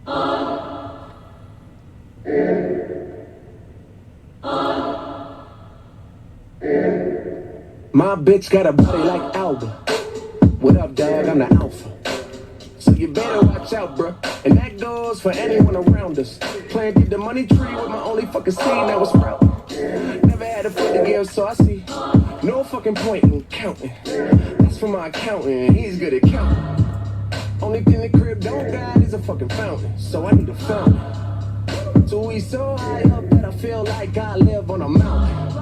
My bitch got a body like Alba. What up, dog? I'm the alpha. So you better watch out, bruh. And that goes for anyone around us. Planted the money tree with my only fucking seed that was sprout. Never had a foot to give, so I see no fucking point in counting. That's for my accountant, he's good at counting. Only thing the crib don't got is a fucking fountain, so I need a fountain. So we so high up that I feel like I live on a mountain.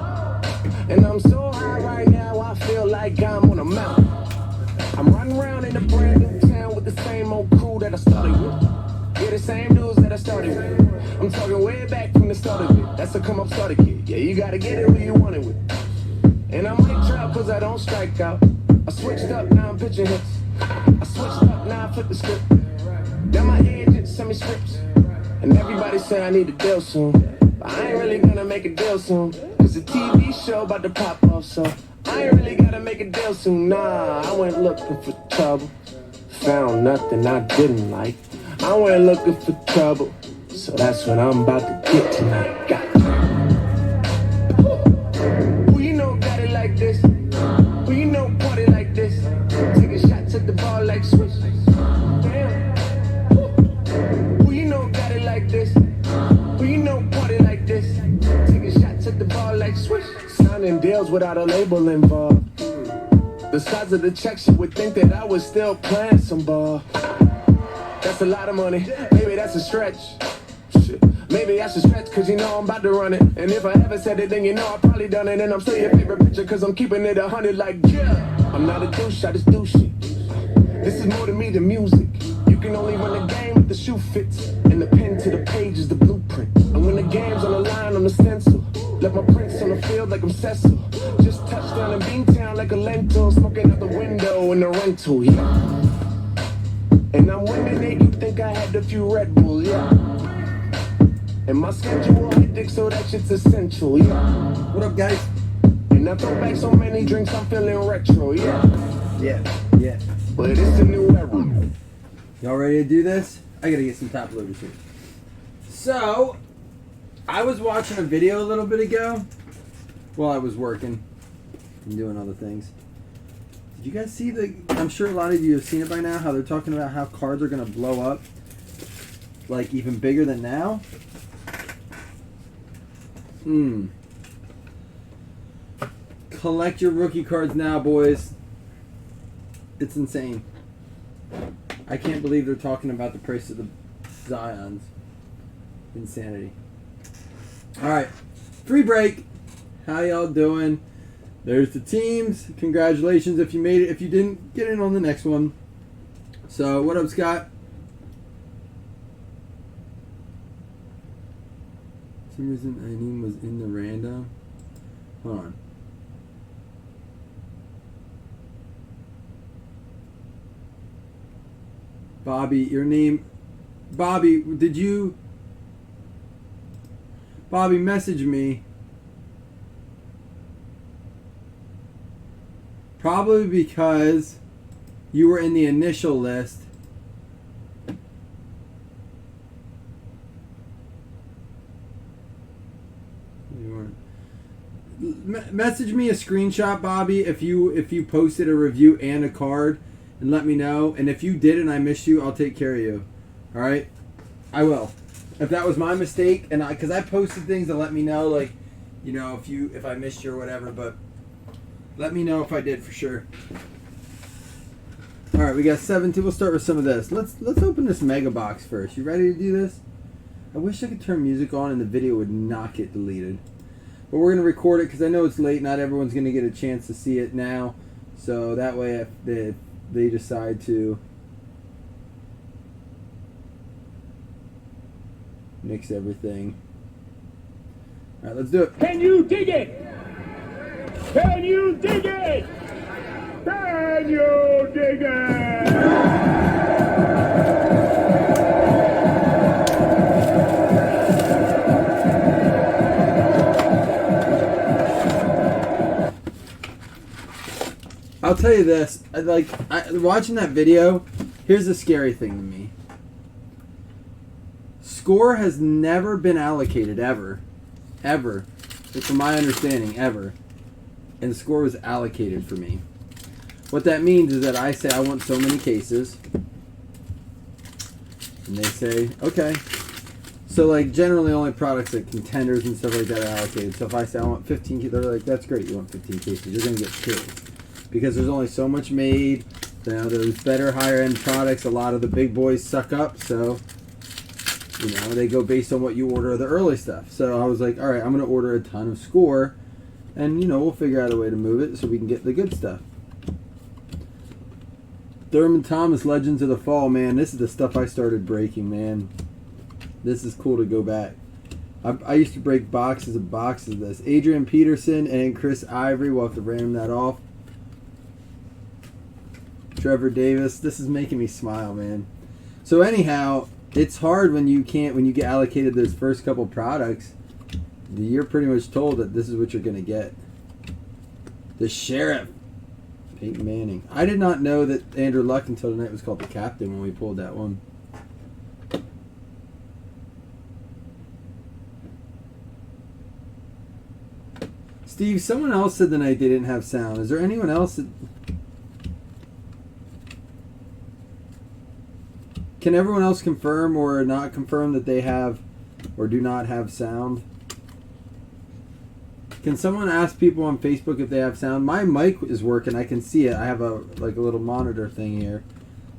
And I'm so high right now, I feel like I'm on a mountain. I'm running around in a brand new town with the same old crew that I started with. Yeah, the same dudes that I started with. I'm talking way back from the start of it. That's a come up starter kid. Yeah, you gotta get it who you want it with. And I might trap cause I don't strike out. I switched up, now I'm pitching hits. I switched up, now I flip the script. Now my agent send me scripts. And everybody say I need a deal soon. But I ain't really gonna make a deal soon. Cause the TV show about to pop off, so I ain't really gotta make a deal soon. Nah, I went looking for trouble. Found nothing I didn't like. I went looking for trouble. So that's what I'm about to get tonight. Got who you know got it like this? Who you know party like this? Taking shots at the bar like Swiss. Damn. Who you know got it like this? Who you know party like this? Taking shots at the bar like Swiss. Signing deals without a label involved. The size of the checks, you would think that I was still playing some ball. That's a lot of money. Maybe that's a stretch. Shit. Maybe that's a stretch cause you know I'm about to run it. And if I ever said it, then you know I probably done it. And I'm still your favorite picture cause I'm keeping it 100 like yeah. I'm not a douche, I just do shit. This is more to me than music. You can only run the game if the shoe fits. And the pen to the page is the blueprint. And when the game's on the line, I'm the stencil. Left my prints on the field like I'm Cecil. Just touched down in Beantown like a lentil. Smoking out the window in the rental, yeah. And I'm winning it, you think I had a few Red Bull, yeah. And my schedule hectic, so that shit's essential, yeah. What up, guys? And I throw back so many drinks, I'm feeling retro, yeah. Yeah. But it's a new era. Y'all ready to do this? I gotta get some top loaders here. So, I was watching a video a little bit ago while I was working and doing other things. Did you guys see I'm sure a lot of you have seen it by now, how they're talking about how cards are gonna blow up like even bigger than now? Collect your rookie cards now, boys. It's insane. I can't believe they're talking about the price of the Zions. Insanity. Alright. Free break. How y'all doing? There's the teams. Congratulations if you made it. If you didn't, get in on the next one. So, what up, Scott? For some reason, Aileen was in the random. Hold on. Bobby, your name... Bobby, did you... Bobby, message me. Probably because you were in the initial list. Message me a screenshot, Bobby, if you posted a review and a card, and let me know. And if you did and I missed you, I'll take care of you. All right, I will. If that was my mistake, and because I posted things to let me know, like, you know, if I missed you or whatever, but let me know if I did for sure. All right, we got 17. We'll start with some of this. Let's open this mega box first. You ready to do this? I wish I could turn music on and the video would not get deleted. But we're going to record it because I know it's late. Not everyone's going to get a chance to see it now. So that way if they decide to mix everything. All right, let's do it. Can you dig it? Can you dig it? Can you dig it? I'll tell you this, watching that video, here's the scary thing to me. Score has never been allocated, ever. Ever. From my understanding, ever. And Score was allocated for me. What that means is that I say I want so many cases. And they say, okay. So, like, generally only products like Contenders and stuff like that are allocated. So if I say I want 15 cases, they're like, that's great, you want 15 cases. You're going to get 2. Because there's only so much made. You know, there's better, higher-end products. A lot of the big boys suck up, so... You know, they go based on what you order of the early stuff. So I was like, all right, I'm going to order a ton of Score. And, you know, we'll figure out a way to move it so we can get the good stuff. Thurman Thomas, Legends of the Fall. Man, this is the stuff I started breaking, man. This is cool to go back. I used to break boxes of this. Adrian Peterson and Chris Ivory. We'll have to random that off. Trevor Davis. This is making me smile, man. So anyhow... It's hard when you get allocated those first couple products. You're pretty much told that this is what you're going to get. The Sheriff, Peyton Manning. I did not know that Andrew Luck until tonight was called the Captain when we pulled that one. Steve, someone else said tonight they didn't have sound. Is there anyone else that... Can everyone else confirm or not confirm that they have or do not have sound? Can someone ask people on Facebook if they have sound? My mic is working. I can see it. I have a little monitor thing here.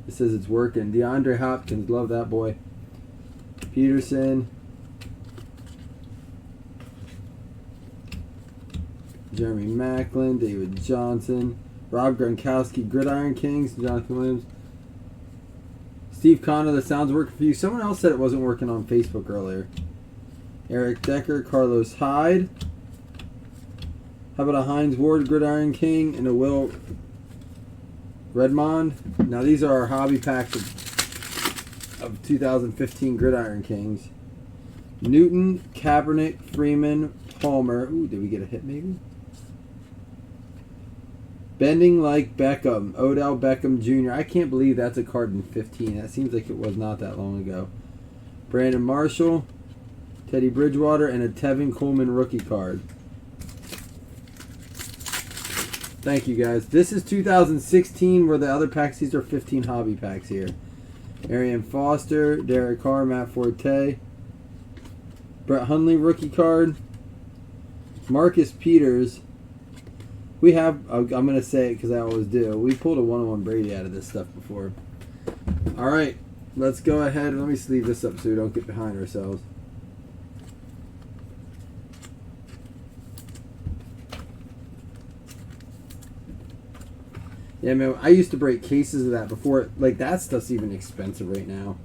It says it's working. DeAndre Hopkins, love that boy. Peterson. Jeremy Macklin, David Johnson, Rob Gronkowski, Gridiron Kings, Jonathan Williams. Steve Connor, the sound's working for you. Someone else said it wasn't working on Facebook earlier. Eric Decker, Carlos Hyde. How about a Hines Ward, Gridiron King, and a Will Redmond? Now these are our hobby packs of 2015 Gridiron Kings. Newton, Kaepernick, Freeman, Palmer. Ooh, did we get a hit maybe? Bending like Beckham, Odell Beckham Jr. I can't believe that's a card in 15. That seems like it was not that long ago. Brandon Marshall, Teddy Bridgewater, and a Tevin Coleman rookie card. Thank you, guys. This is 2016, where the other packs, these are 15 hobby packs here. Arian Foster, Derek Carr, Matt Forte, Brett Hundley rookie card, Marcus Peters. We have, I'm going to say it because I always do, we pulled a 101 Brady out of this stuff before. All right, let's go ahead. Let me sleeve this up so we don't get behind ourselves. Yeah, man, I used to break cases of that before. Like, that stuff's even expensive right now.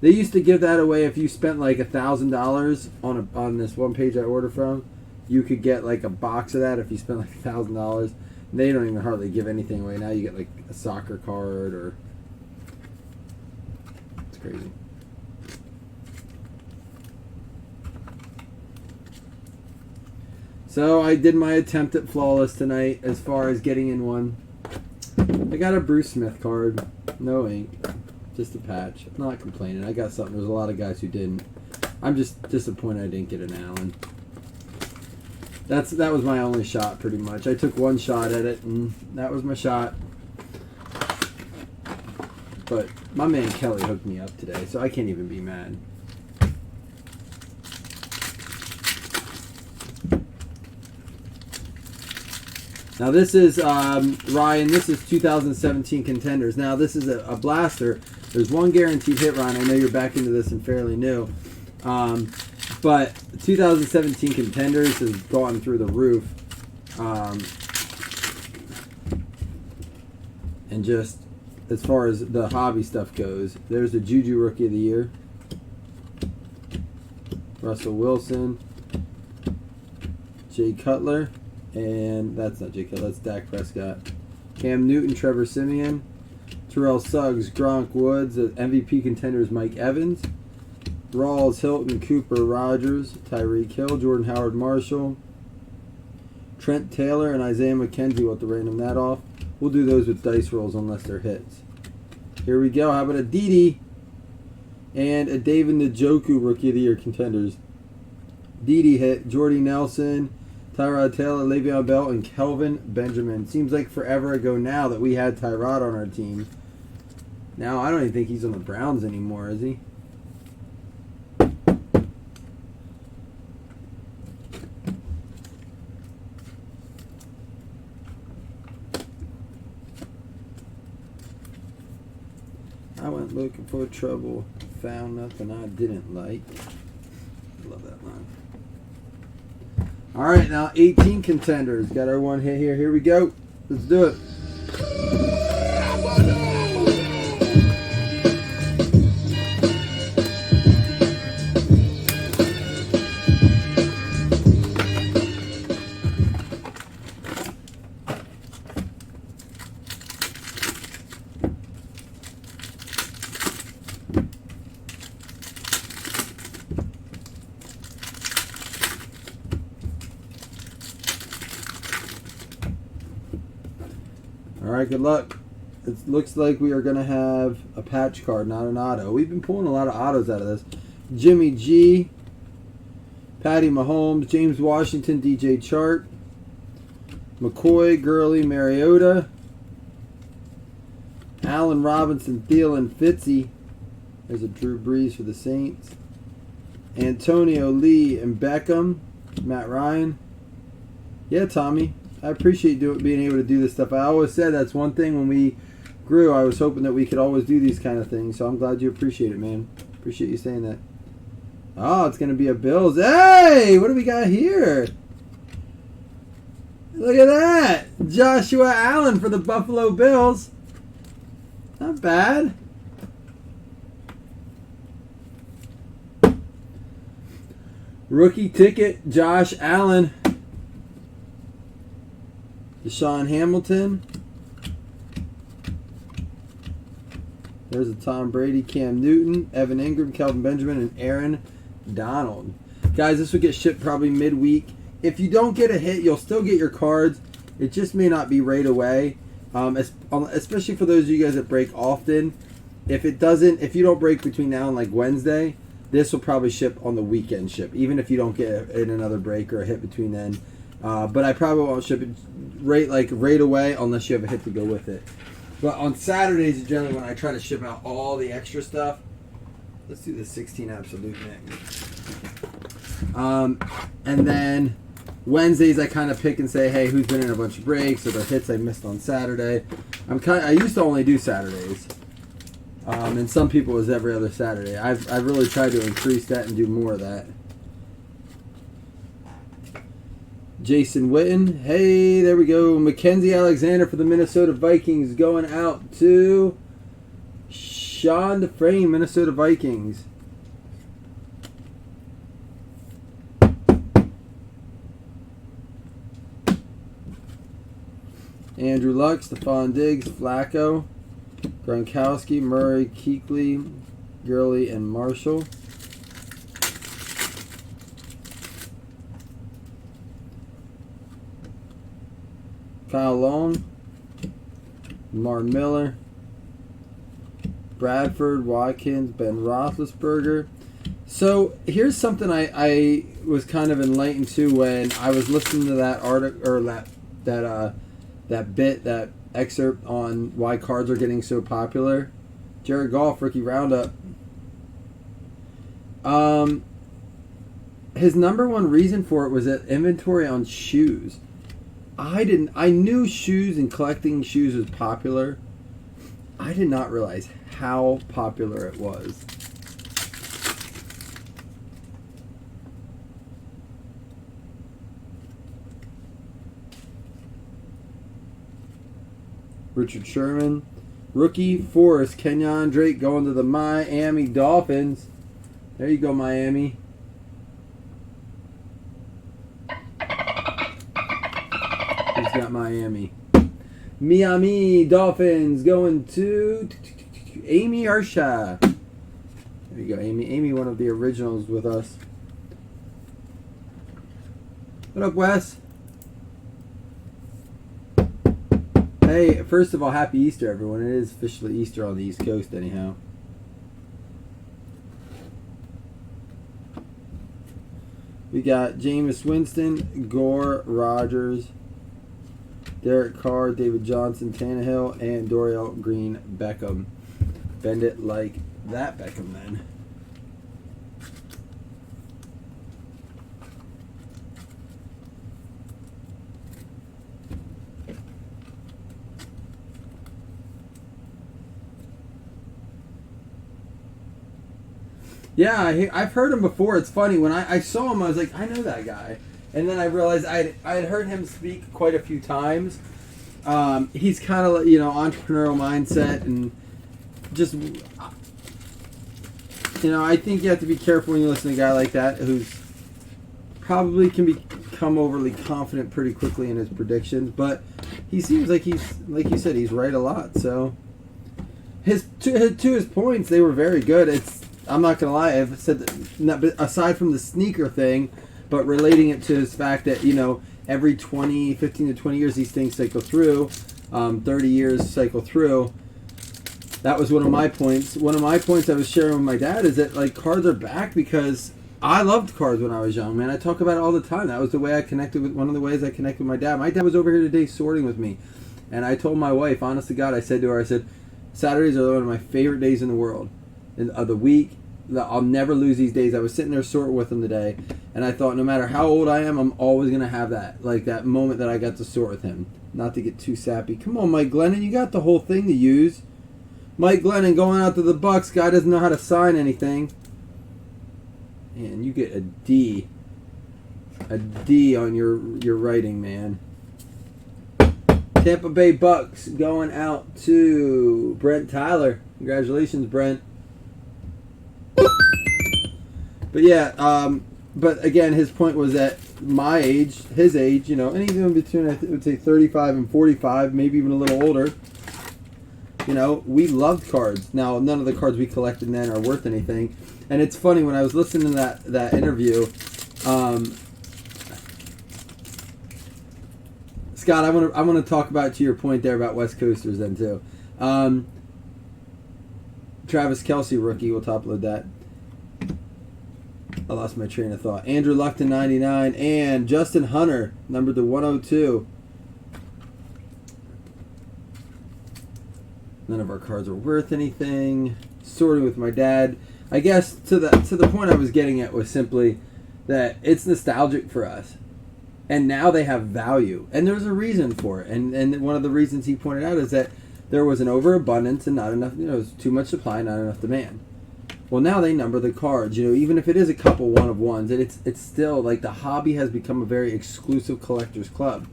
They used to give that away if you spent like $1,000 on this one page I ordered from. You could get like a box of that if you spent like $1,000. They don't even hardly give anything away. Now you get like a soccer card or... It's crazy. So I did my attempt at flawless tonight as far as getting in one. I got a Bruce Smith card. No ink. Just a patch. I'm not complaining. I got something. There's a lot of guys who didn't. I'm just disappointed I didn't get an Allen. That was my only shot, pretty much. I took one shot at it, and that was my shot. But my man Kelly hooked me up today, so I can't even be mad. Now this is, Ryan, this is 2017 Contenders. Now this is a blaster. There's one guaranteed hit, Ryan. I know you're back into this and fairly new. But 2017 Contenders has gone through the roof. And just as far as the hobby stuff goes, there's the Juju Rookie of the Year. Russell Wilson. Jay Cutler. And that's not Jay Cutler, that's Dak Prescott. Cam Newton, Trevor Siemian. Terrell Suggs, Gronk Woods. MVP contenders Mike Evans. Rawls, Hilton, Cooper, Rogers, Tyreek Hill, Jordan Howard Marshall, Trent Taylor, and Isaiah McKenzie. We'll have to random that off. We'll do those with dice rolls unless they're hits. Here we go. How about a Didi? And a David Njoku Rookie of the Year contenders. Didi hit, Jordy Nelson, Tyrod Taylor, Le'Veon Bell, and Kelvin Benjamin. Seems like forever ago now that we had Tyrod on our team. Now I don't even think he's on the Browns anymore, is he? I went looking for trouble, found nothing I didn't like. I love that line. All right, now 18 contenders. Got our one hit here. Here we go. Let's do it. Alright, good luck. It looks like we are going to have a patch card, not an auto. We've been pulling a lot of autos out of this. Jimmy G, Patty Mahomes, James Washington, DJ Chark, McCoy, Gurley, Mariota, Allen Robinson, Thielen, Fitzy. There's a Drew Brees for the Saints. Antonio Lee and Beckham, Matt Ryan. Yeah, Tommy. I appreciate being able to do this stuff. I always said that's one thing when we grew. I was hoping that we could always do these kind of things. So I'm glad you appreciate it, man. Appreciate you saying that. Oh, it's going to be a Bills. Hey, what do we got here? Look at that. Joshua Allen for the Buffalo Bills. Not bad. Rookie ticket, Josh Allen. Deshaun Hamilton. There's a Tom Brady, Cam Newton, Evan Ingram, Kelvin Benjamin, and Aaron Donald. Guys, this will get shipped probably midweek. If you don't get a hit, you'll still get your cards. It just may not be right away. Especially for those of you guys that break often. If you don't break between now and like Wednesday, this will probably ship on the weekend ship. Even if you don't get in another break or a hit between then. But I probably won't ship it right away unless you have a hit to go with it. But on Saturdays is generally when I try to ship out all the extra stuff. Let's do the 16 Absolute next. And then Wednesdays I kind of pick and say, hey, who's been in a bunch of breaks or the hits I missed on Saturday. I used to only do Saturdays. And some people it was every other Saturday. I've really tried to increase that and do more of that. Jason Witten. Hey, there we go. Mackenzie Alexander for the Minnesota Vikings going out to Sean DeFrame, Minnesota Vikings. Andrew Luck, Stephon Diggs, Flacco, Gronkowski, Murray, Kuechly, Gurley, and Marshall. Kyle Long, Martin Miller, Bradford, Watkins, Ben Roethlisberger. So here's something I was kind of enlightened to when I was listening to that article or that excerpt on why cards are getting so popular. Jared Goff, rookie roundup. His number one reason for it was that inventory on shoes. I knew shoes and collecting shoes was popular. I did not realize how popular it was. Richard Sherman. Rookie Forrest, Kenyon Drake going to the Miami Dolphins. There you go, Miami. He's got Miami. Miami Dolphins going to Amy Arsha. There you go, Amy. Amy, one of the originals with us. What up, Wes? Hey, first of all, happy Easter, everyone. It is officially Easter on the East Coast, anyhow. We got Jameis Winston, Gore, Rogers, Derek Carr, David Johnson, Tannehill, and Dorial Green Beckham. Bend it like that, Beckham, then. Yeah, I've heard him before. It's funny. When I saw him, I was like, I know that guy. And then I realized I had heard him speak quite a few times. He's kind of, entrepreneurial mindset and just, I think you have to be careful when you listen to a guy like that who's probably can become overly confident pretty quickly in his predictions. But he seems like he's, like you said, he's right a lot. So to his points, they were very good. I'm not going to lie, I've said that, aside from the sneaker thing, but relating it to his fact that, every 15 to 20 years these things cycle through, 30 years cycle through. That was one of my points. One of my points I was sharing with my dad is that, like, cards are back because I loved cards when I was young, man. I talk about it all the time. That was the way I connected with, one of the ways I connected with my dad. My dad was over here today sorting with me. And I told my wife, honest to God, I said to her, Saturdays are one of my favorite days in the world. Of the week. I'll never lose these days. I was sitting there sorting with him today, and I thought no matter how old I am, I'm always going to have that moment that I got to sort with him. Not to get too sappy. Come on, Mike Glennon, you got the whole thing to use. Mike Glennon going out to the Bucks. Guy doesn't know how to sign anything. And you get a D. A D on your writing, man. Tampa Bay Bucks going out to Brent Tyler. Congratulations, Brent. But yeah, but again, his point was that my age, his age, anything between, I would say 35 and 45, maybe even a little older, we loved cards. Now, none of the cards we collected then are worth anything. And it's funny, when I was listening to that interview, Scott, I want to talk about, to your point there about West Coasters then too. Travis Kelce rookie, we'll top load that. I lost my train of thought. Andrew Luck to 99 and Justin Hunter numbered to 102. None of our cards are worth anything. Sorting with my dad. I guess to the point I was getting at was simply that it's nostalgic for us. And now they have value. And there's a reason for it. And one of the reasons he pointed out is that there was an overabundance and not enough, it was too much supply, not enough demand. Well, now they number the cards. Even if it is a couple one-of-ones, it's still, like, the hobby has become a very exclusive collector's club.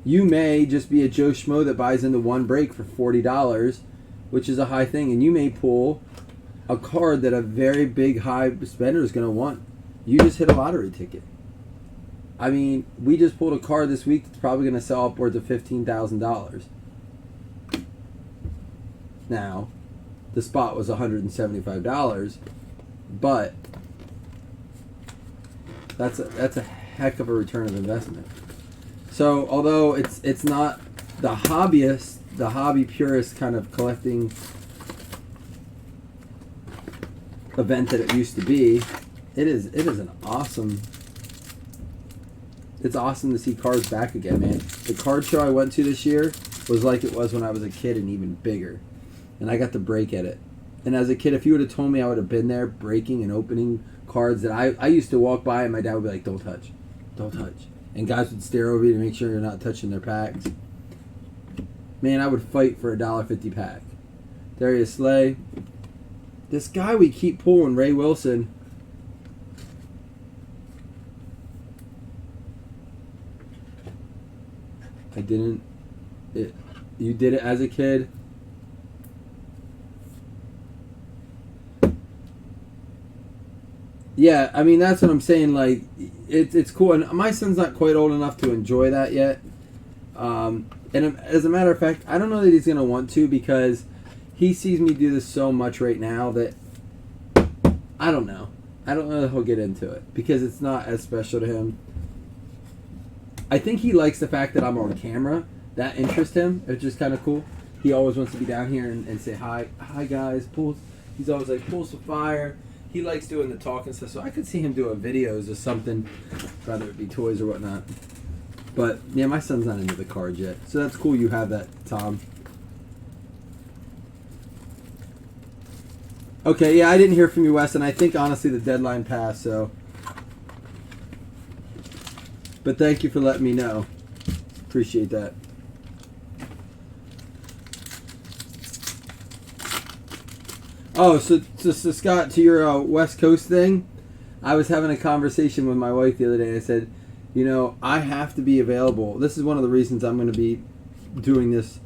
You may just be a Joe Schmo that buys into one break for $40, which is a high thing, and you may pull a card that a very big high spender is going to want. You just hit a lottery ticket. I mean, we just pulled a card this week that's probably going to sell upwards of $15,000. Now, the spot was $175, but that's a heck of a return of investment. So, although it's not the hobby purist kind of collecting event that it used to be, it is an awesome. It's awesome to see cards back again, man. The card show I went to this year was like it was when I was a kid and even bigger. And I got to break at it. And as a kid, if you would have told me I would have been there breaking and opening cards that I used to walk by and my dad would be like, don't touch. Don't touch. And guys would stare over you to make sure you're not touching their packs. Man, I would fight for a $1.50 pack. Darius Slay. This guy we keep pulling, Ray Wilson. I didn't. You did it as a kid. Yeah, I mean, that's what I'm saying. Like, it's cool. And my son's not quite old enough to enjoy that yet. And as a matter of fact, I don't know that he's going to want to, because he sees me do this so much right now that I don't know. I don't know that he'll get into it, because it's not as special to him. I think he likes the fact that I'm on camera. That interests him. It's just kind of cool. He always wants to be down here and say hi guys. He's always like, pull some fire. he likes doing the talking stuff, so I could see him doing videos or something, whether it be toys or whatnot. But yeah, my son's not into the cards yet, so that's cool. You have that, Tom. Okay, yeah, I didn't hear from you, Wes, and I think honestly the deadline passed. So, but thank you for letting me know. Appreciate that. Oh, so Scott, to your West Coast thing, I was having a conversation with my wife the other day. I said, you know, I have to be available. This is one of the reasons I'm going to be doing this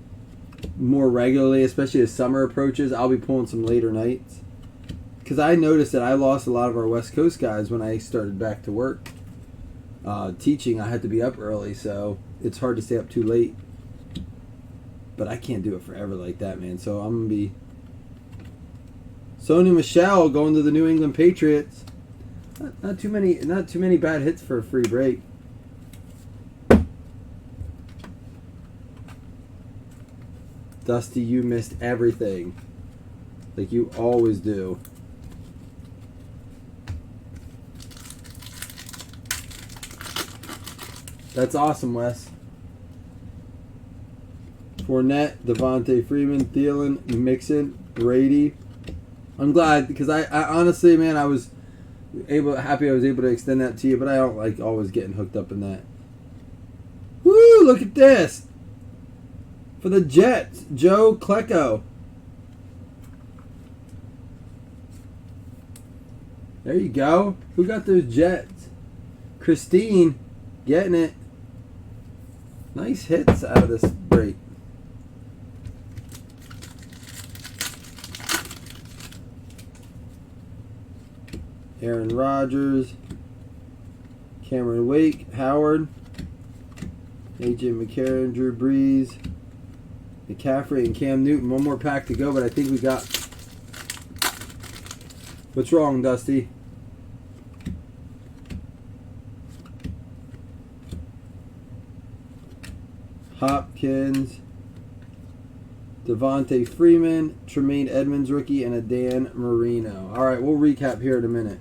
more regularly, especially as summer approaches. I'll be pulling some later nights. Because I noticed that I lost a lot of our West Coast guys when I started back to work. Teaching, I had to be up early, so it's hard to stay up too late. But I can't do it forever like that, man. So I'm going to be... Sony Michel going to the New England Patriots. Not too many bad hits for a free break. Dusty, you missed everything. Like you always do. That's awesome, Wes. Fournette, Devontae Freeman, Thielen, Mixon, Brady. I'm glad because I honestly, man, I was happy I was able to extend that to you, but I don't like always getting hooked up in that. Woo! Look at this for the Jets, Joe Klecko. There you go. Who got those Jets? Christine, getting it. Nice hits out of this break. Aaron Rodgers, Cameron Wake, Howard, AJ McCarron, Drew Brees, McCaffrey, and Cam Newton. One more pack to go, but I think we got... What's wrong, Dusty? Hopkins, Devontae Freeman, Tremaine Edmonds rookie, and a Dan Marino. All right, we'll recap here in a minute.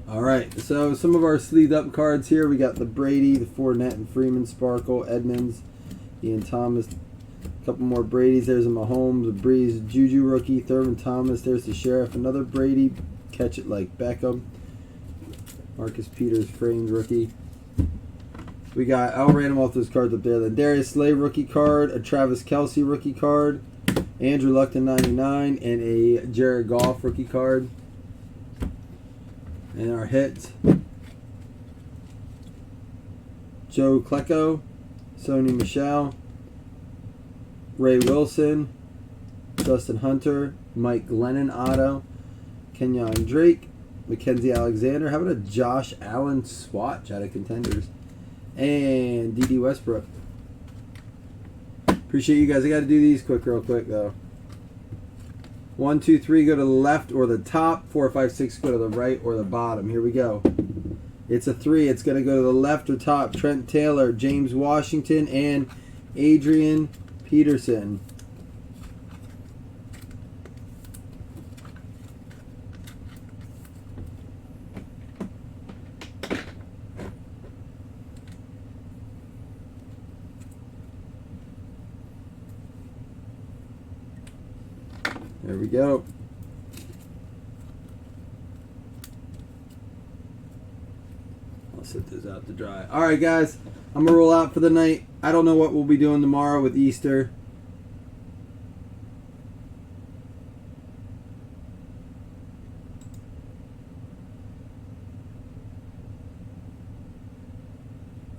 All right, so some of our sleeved up cards here. We got the Brady, the Fournette and Freeman, Sparkle, Edmonds, Ian Thomas, a couple more Bradys. There's a Mahomes, a Breeze, Juju rookie, Thurman Thomas. There's the Sheriff, another Brady, catch it like Beckham. Marcus Peters, framed rookie. We got, I'll random off those cards up there. Then Darius Slay rookie card, a Travis Kelce rookie card, Andrew Luck to 99, and a Jared Goff rookie card. And our hits: Joe Klecko, Sony Michel, Ray Wilson, Justin Hunter, Mike Glennon auto, Kenyon Drake, Mackenzie Alexander. How about a Josh Allen swatch out of Contenders? And D.D. Westbrook. Appreciate you guys. I got to do these real quick though. 1, 2, 3 go to the left or the top. 4, 5, 6 go to the right or the bottom. Here we go. It's a 3. It's going to go to the left or top. Trent Taylor, James Washington, and Adrian Peterson. There we go. I'll set this out to dry. All right, guys. I'm going to roll out for the night. I don't know what we'll be doing tomorrow with Easter.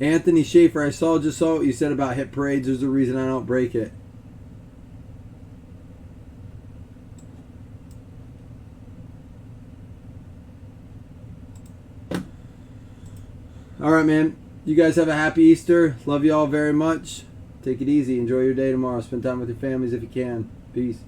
Anthony Schaefer, I just saw what you said about hit parades. There's a reason I don't break it. All right, man. You guys have a happy Easter. Love you all very much. Take it easy. Enjoy your day tomorrow. Spend time with your families if you can. Peace.